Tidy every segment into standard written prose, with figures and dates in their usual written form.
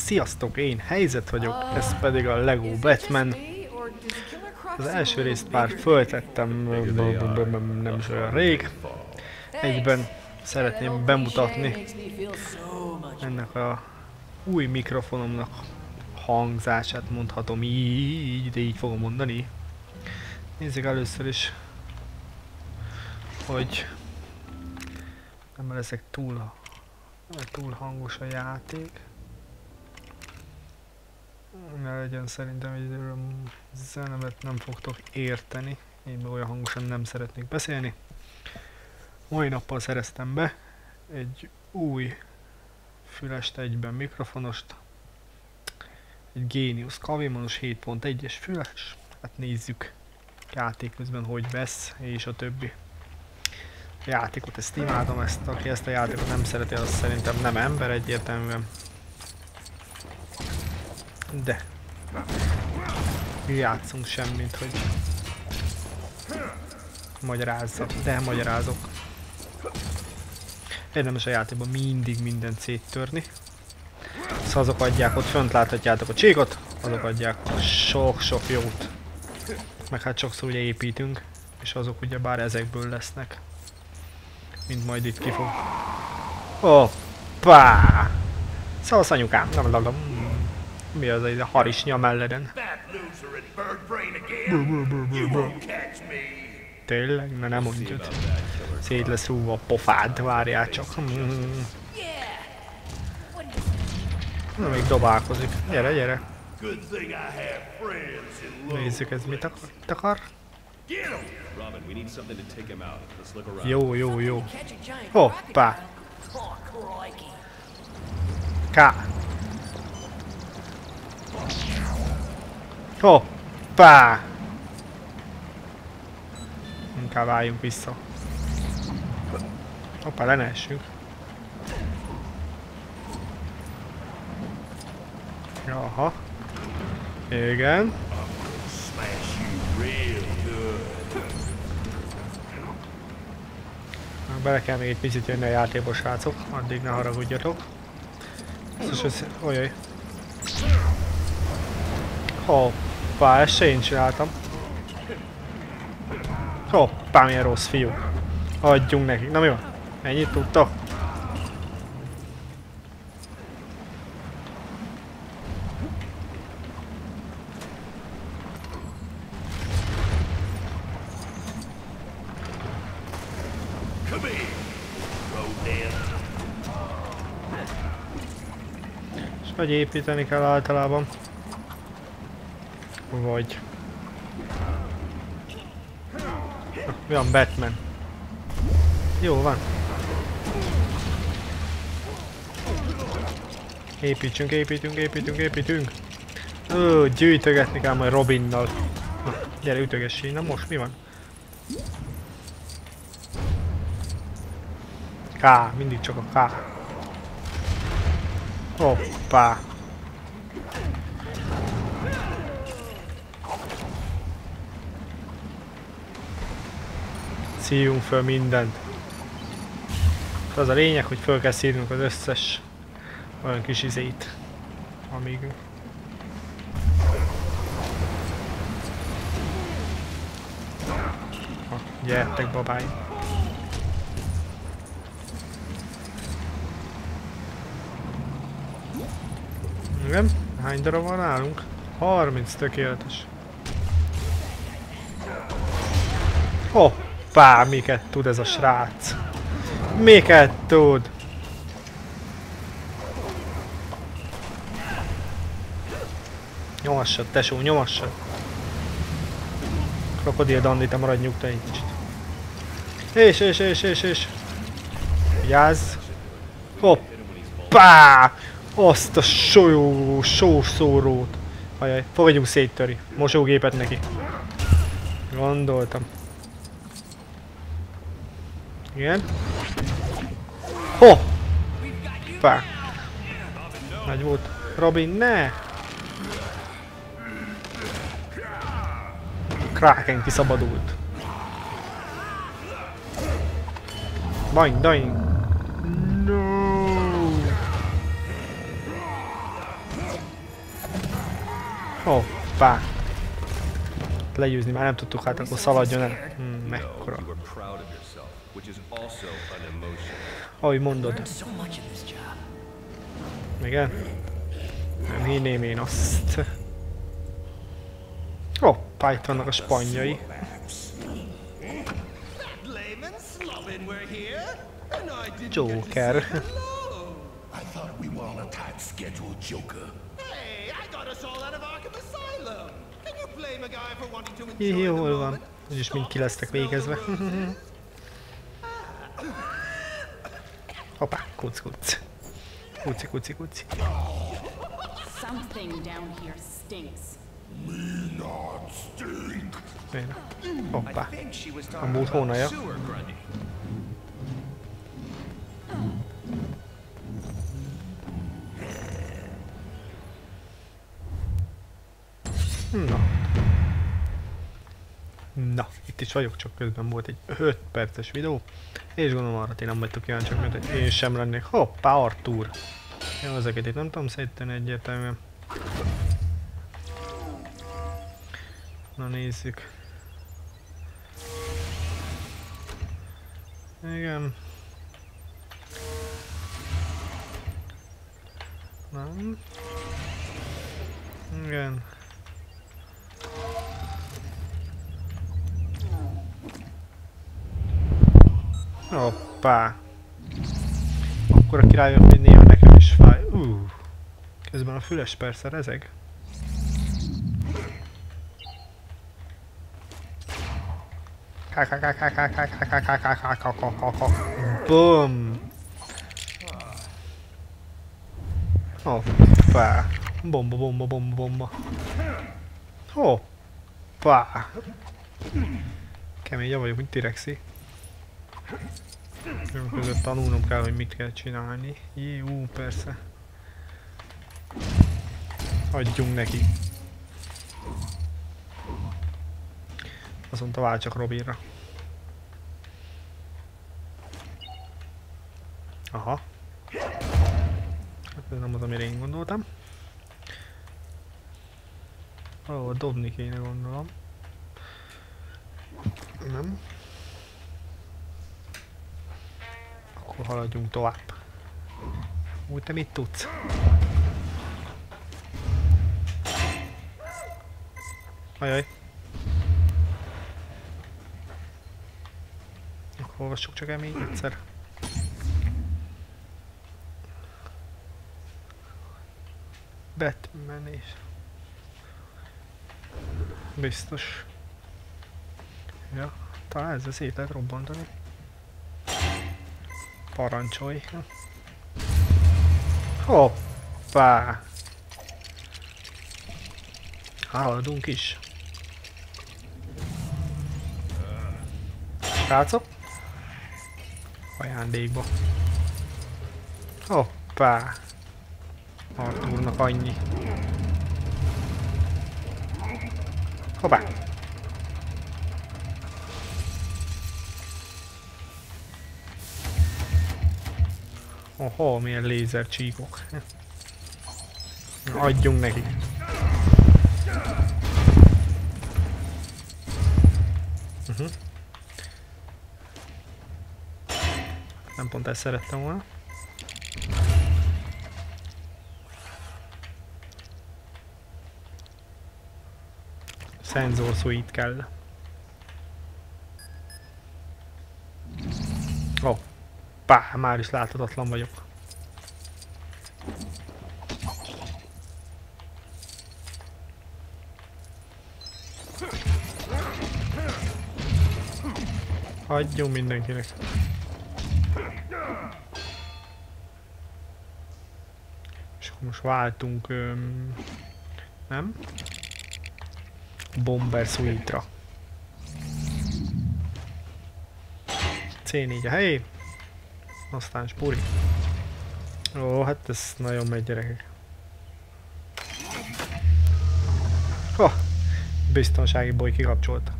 Sziasztok, én Helyzet vagyok, ez pedig a Lego Batman. Az első részt már föltettem nem is olyan rég. Egyben szeretném bemutatni ennek a új mikrofonomnak hangzását, mondhatom így, de így fogom mondani. Nézzük először is, hogy nem leszek túl hangos a játék. Ne legyen szerintem egy zenemet nem fogtok érteni. Én olyan hangosan nem szeretnék beszélni. Mai nappal szereztem be egy új fülest, egyben mikrofonost. Egy Genius Kavimonos 7.1-es füles. Hát nézzük játék közben hogy vesz, és a többi. A játékot ezt imádom, aki ezt a játékot nem szereti, az szerintem nem ember egyértelműen. De játszunk semmit, hogy magyarázzak, de magyarázok. Érdemes a játékban mindig mindent széttörni. Szóval azok adják, ott fönt láthatjátok a csíkot, azok adják sok-sok jót. Meg hát sokszor ugye építünk, és azok ugye bár ezekből lesznek. Mint majd itt kifog. Hoppá! Szóval anyukám, mi az a harisnya melleden? Tényleg? Na nem mondjad. Szét lesz rúgva a pofád, várjál csak. Na még dobálkozik. Gyere, gyere. Nézzük ez mit akar. Jó, jó, jó. Hoppá! Ká! Hoppá! Inkább álljunk vissza. Hoppá, le ne essünk. Jaha. Igen. Bele kell még egy picit jönni a játékba, srácok. Addig ne haragudjatok. Ojjaj. Hoppá, ezt se én csináltam. Hoppá, milyen rossz fiú. Adjunk neki. Na mi van? Ennyit tudtok? És vagy építeni kell általában. Vagy... Mi van, Batman? Jó van. Építsünk, építünk. Gyűjtögetni kell majd Robinnal. Na, gyere, ütögessél. Na most mi van? K, mindig csak a K. Hoppá. Szívjunk föl mindent. Az a lényeg, hogy föl kell szívnunk az összes olyan kis izét, amíg... Gyertek, babáim! Igen? Hány darab van nálunk? 30, tökéletes. Hoppá, miket tud ez a srác? Miket tud? Nyomassad, tesó, nyomassad! Krokodil Dandi, te maradj nyugta egy kicsit. És. Vigyázz! Hoppá! Azt a sószórót! Ajaj, fogadjunk széttöri. Mosógépet neki. Gondoltam. Igen. Hoppá! Nagy volt. Robin, ne! Kraken kiszabadult. Boing, doing. No. Hoppá! Legyőzni már nem tudtuk, hát akkor szaladjon el. Mekkora. Ahogy mondod. Igen? Nem hinném én azt. Hoppá, itt vannak a spanyai. Joker. I thought we were on a tight schedule, Joker. Hey, I got us all out of Arkham Asylum. Can you blame a guy for wanting to enjoy the Hol van? moment? Úgyis mind ki lesztek végezve. Hoppá, kuc. Kuci. Something down here stinks. Me not stink. Hoppá. A múlt hónaja. Na, itt is vagyok, csak közben volt egy 5 perces videó, és gondolom arra ti nem vagytok kíváncsiak, mert én sem lennék. Hoppá, Arthur! Jó, ezeket itt nem tudom széttenni egyértelműen. Na nézzük. Igen. Nem. Igen. Hoppá. Akkor a király, hogy néha nekem is fáj. Közben a füles persze rezeg. Bum. Hoppá. Bomba. Hoppá. Keményen vagyok, mint T-Rexi. Között tanulnom kell, hogy mit kell csinálni. Jó, persze. Adjunk neki. Azt mondta, vár csak Robinra. Aha. Hát ez nem az, amire én gondoltam. Dobni kéne, gondolom. Nem. Akkor haladjunk tovább. Úgy, te mit tudsz? Ajaj. Akkor olvassuk csak el még egyszer. Batman és... Biztos. Ja, talán ezzel szét lehet robbantani. Parancsolj. Hoppá! Haladunk is. Srácok? Ajándékba. Hoppá! Arthurnak annyi. Hoppá! Oho, milyen lézercsíkok. Adjunk neki. Nem pont ezt szerettem volna. Sensor suite kell. Hoppá, már is láthatatlan vagyok. Hagyjon mindenkinek. És akkor most váltunk, nem? Bomber Suite-ra. C4 a helyén. Aztán spuri. Ó, hát ez nagyon megy, gyerekek. Biztonsági boly kikapcsolta.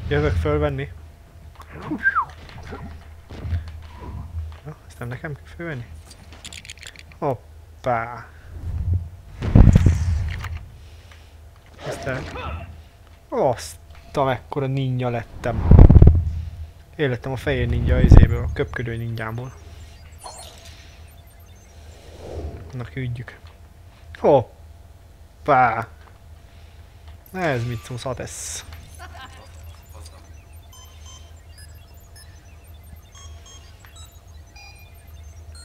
Jövök fölvenni. Ja, ezt nem nekem kell fölvenni? Hoppá. Te. Azt a mekkora ninja lettem. Én lettem a fehér ninja izéből, a köpködő ninjából. Na küldjük. Hoppá! Ez mit szólsz, ez?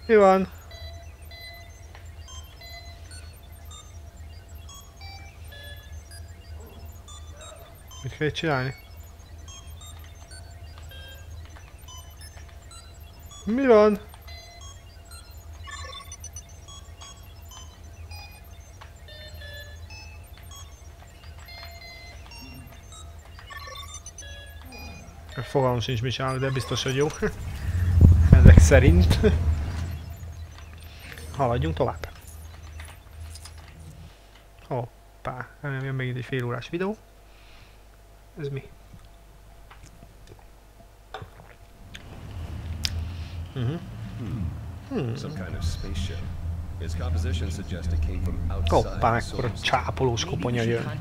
Mi van? Mit kell csinálni? Mi van? Fogalmam sincs mit csinálok, de biztos, hogy jó. Ezek szerint. Haladjunk tovább. Hoppá, remélem jön megint egy fél órás videó. Ez mi? Some kind of spaceship. Its composition suggests it came from outside. Hoppá, mekkora csápolós koponya jön.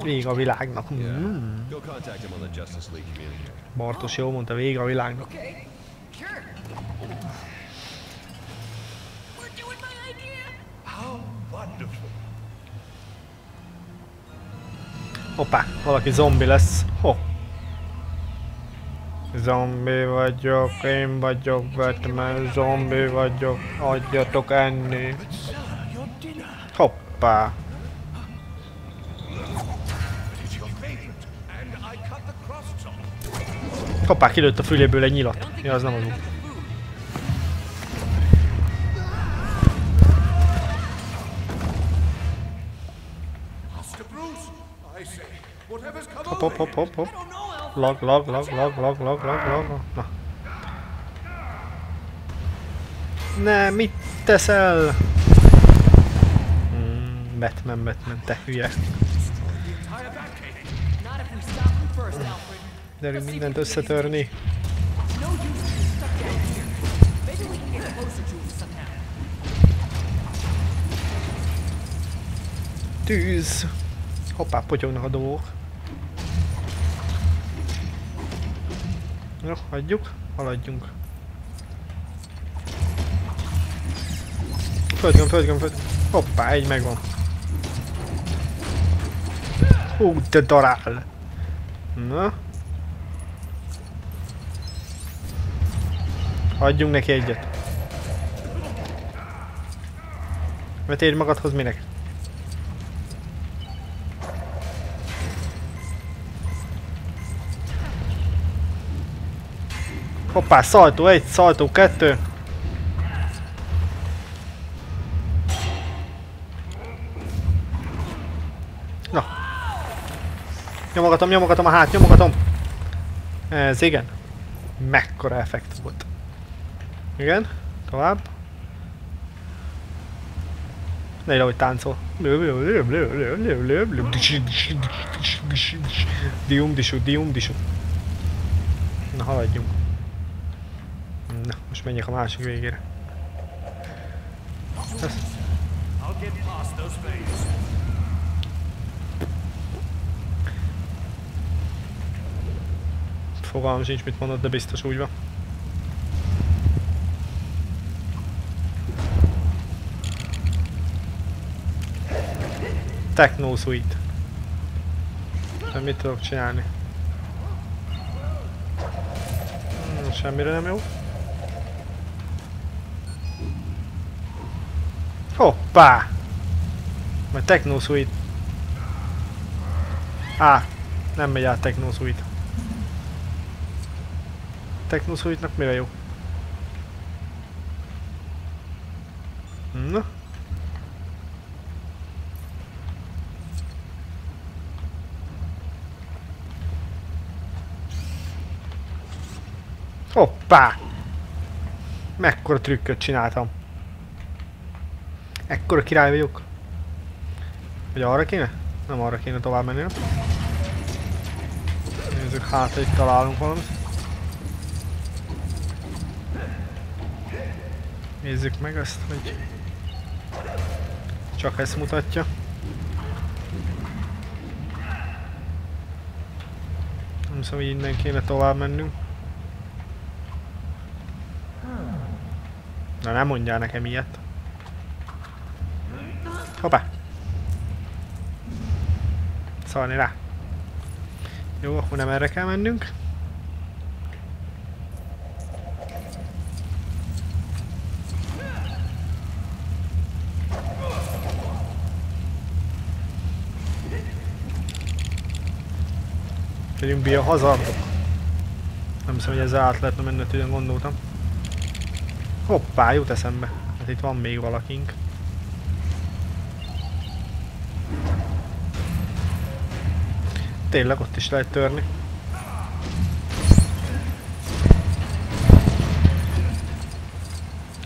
Vége a világnak. Go contact him on the Justice League communicator. Bartos jól mondta, vége a világnak. How wonderful. Hoppá, valaki zombi lesz. Zombi vagyok, én vagyok Batman, zombi vagyok, adjatok enni. Hoppá. Hoppá, kilőtt a füléből egy nyilat. Ja, az nem az úgy. Hopp. Lag. Na. Ne, mit teszel? Batman, te hülye. Derül mindent összetörni. Tűz! Hoppá, potyognak a dolgok. Jó, hagyjuk, haladjunk. Földgöm. Hoppá, egy megvan. De darál! Na. Adjunk neki egyet. Vetéld magadhoz minek? Hoppá, szaltó 1, szaltó 2. Na. Nyomogatom a hát, nyomogatom. Ez igen. Mekkora effekt volt. Igen, tovább. Ne hogy táncol. Dium-disú. Na, haladjunk. Na, most menjek a másik végére. Fogalmam sincs mit mondod, de biztos úgy van. Techno Suite. De mit tudok csinálni? Semmire nem jó. Hoppá! Majd Techno Suite. Nem megy át Techno Suite. Techno Suite-nak mire jó? Na? Hoppá! Mekkora trükköt csináltam. Ekkora király vagyok. Vagy arra kéne? Nem arra kéne tovább menni, nem? Nézzük, hát itt találunk valamit. Nézzük meg ezt, hogy csak ezt mutatja. Nem hiszem, hogy innen kéne tovább mennünk. Na, nem mondjál nekem ilyet. Hoppá! Szalni rá. Jó, akkor nem erre kell mennünk. Vagyunk biohazardok. Nem hiszem, hogy ezzel át lehetne menni, hogy gondoltam. Hoppá, jut eszembe. Hát itt van még valakink. Tényleg ott is lehet törni.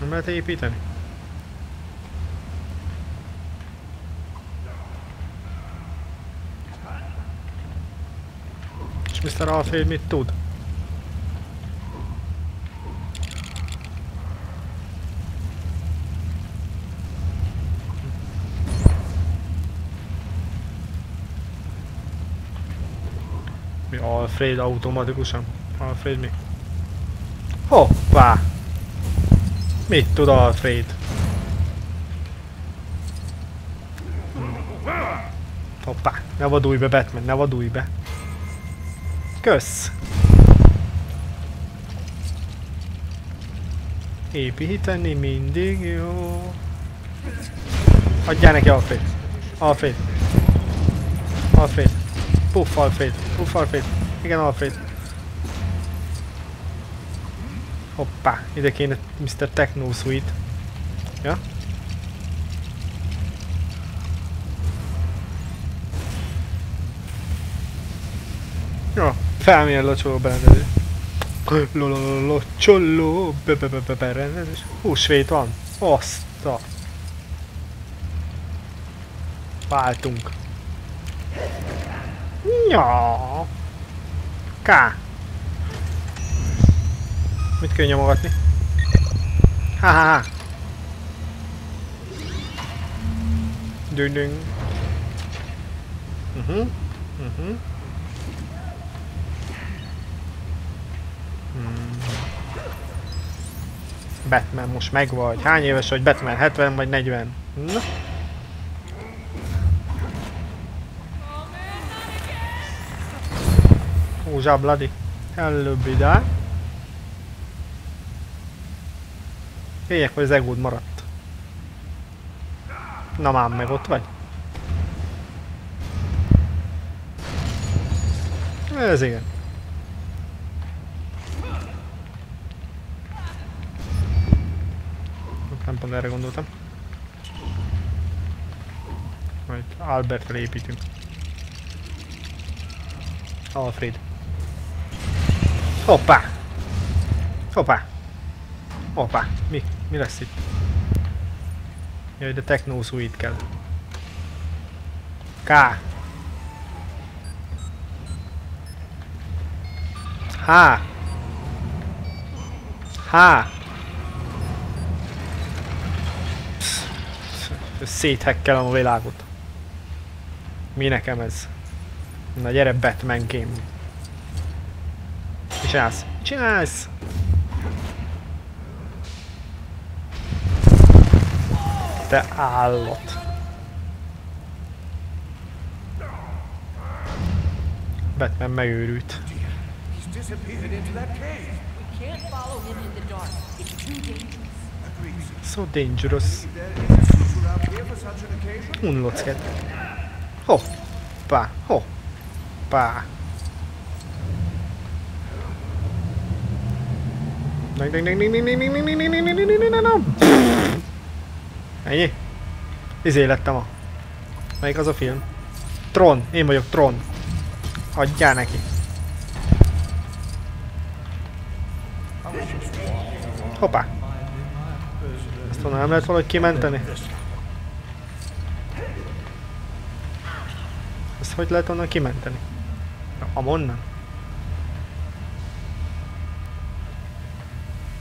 Nem lehet építeni? És Mr. Alfred mit tud? Mi Alfred automatikusan? Alfred mi? Hoppá! Mit tud Alfred? Hoppá! Ne vadulj be, Batman, ne vadulj be! Kösz! Építeni mindig jó. Adjál neki Alfred! Alfred! Alfred! Puff Alfred! Puff Alfred! Igen, Alfred! Hoppá! Ide kéne Mr. Techno Suite. Ja? Ja, felmérj locsoló berendezés. Locsoló berendezés. Húsvét van. Azt a... Váltunk. Ja. K. Mit kell nyomogatni? Ha. Dün. Batman, most megvagy. Hány éves vagy Batman? 70 vagy 40? Na? Ó, zsábladi. Előbb ide. Éljek, hogy az egód maradt. Na már meg ott vagy. Ez igen. Nem pont erre gondoltam. Majd Albertre építünk. Alfred. Hoppá! Hoppá! Hoppá! Mi lesz itt? Jaj, de Techno Suite kell. K. H. H. Széthekkelem a világot. Mi nekem ez? Na gyere Batman-kém. Mi csinálsz? Mi csinálsz? Te állat. Batman megőrült. So dangerous. Unlocked. Hoppá, hoppá. Ennyi? Izé lettem a... Melyik az a film? Tron, én vagyok Tron. Adjál neki. Hoppá. Ezt onnan nem lehet valahogy kimenteni? Ezt hogy lehet onnan kimenteni? Amonnan?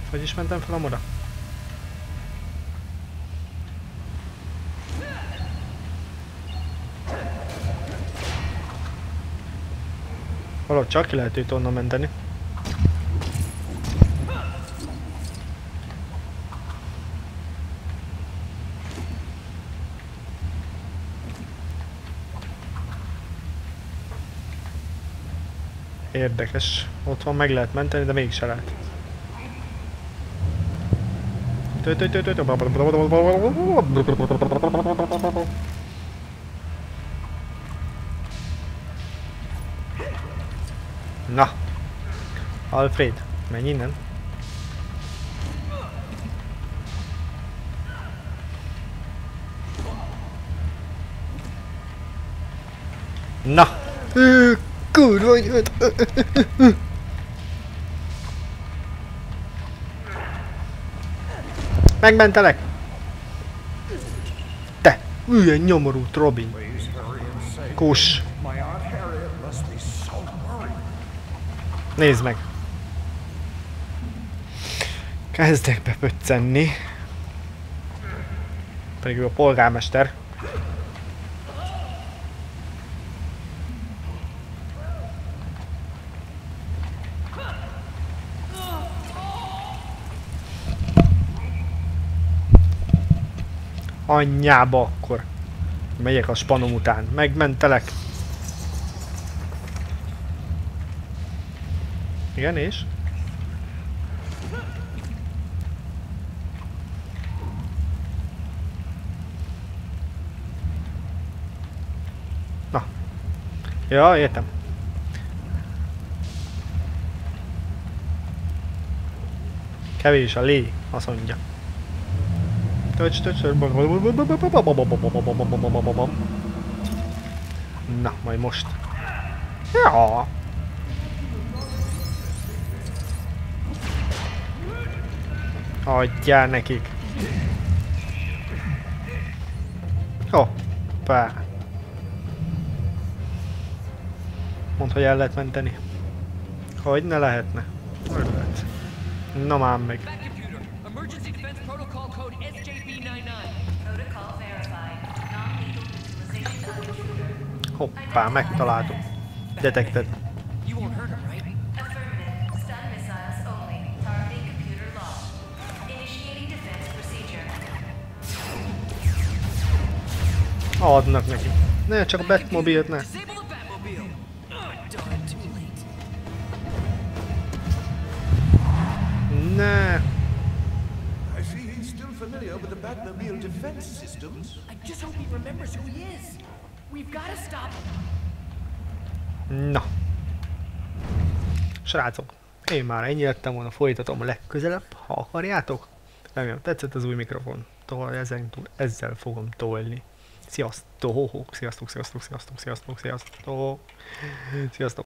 Hogy is mentem fel amoda? Valahogy csak ki lehet őt onnan menteni. Érdekes. Ott van, meg lehet menteni, de mégse lehet. Na! Alfred, menj innen! Na! Kurva jött! Megmentelek! Te! Ilyen nyomorult Robin! Kus! Nézd meg! Kezdek bepöccenni. Pedig ő a polgármester. Anyjába akkor. Megyek a spanom után. Megmentelek. Igen, és? Na. Ja, értem. Kevés a lé, azt mondja. Na, majd most. Ja. Adjál nekik. Hoppá. Mondd, hogy el lehet menteni. Hogy ne lehetne. Hogy lehet. Na már meg. Hoppá, megtaláltuk. Detected. Adnak neki. Ne, csak a Batmobilt ne. Ne. I see he's still familiar with the Batmobile defense systems. I just hope he remembers who he is. We've got to stop him. Na. Srácok, én már ennyi lettem volna, folytatom legközelebb, ha akarjátok. Remélem tetszett az új mikrofon. Ezzel fogom tolni. Sziasztok! Sziasztok, sziasztok, sziasztok, sziasztok, sziasztok. Sziasztok!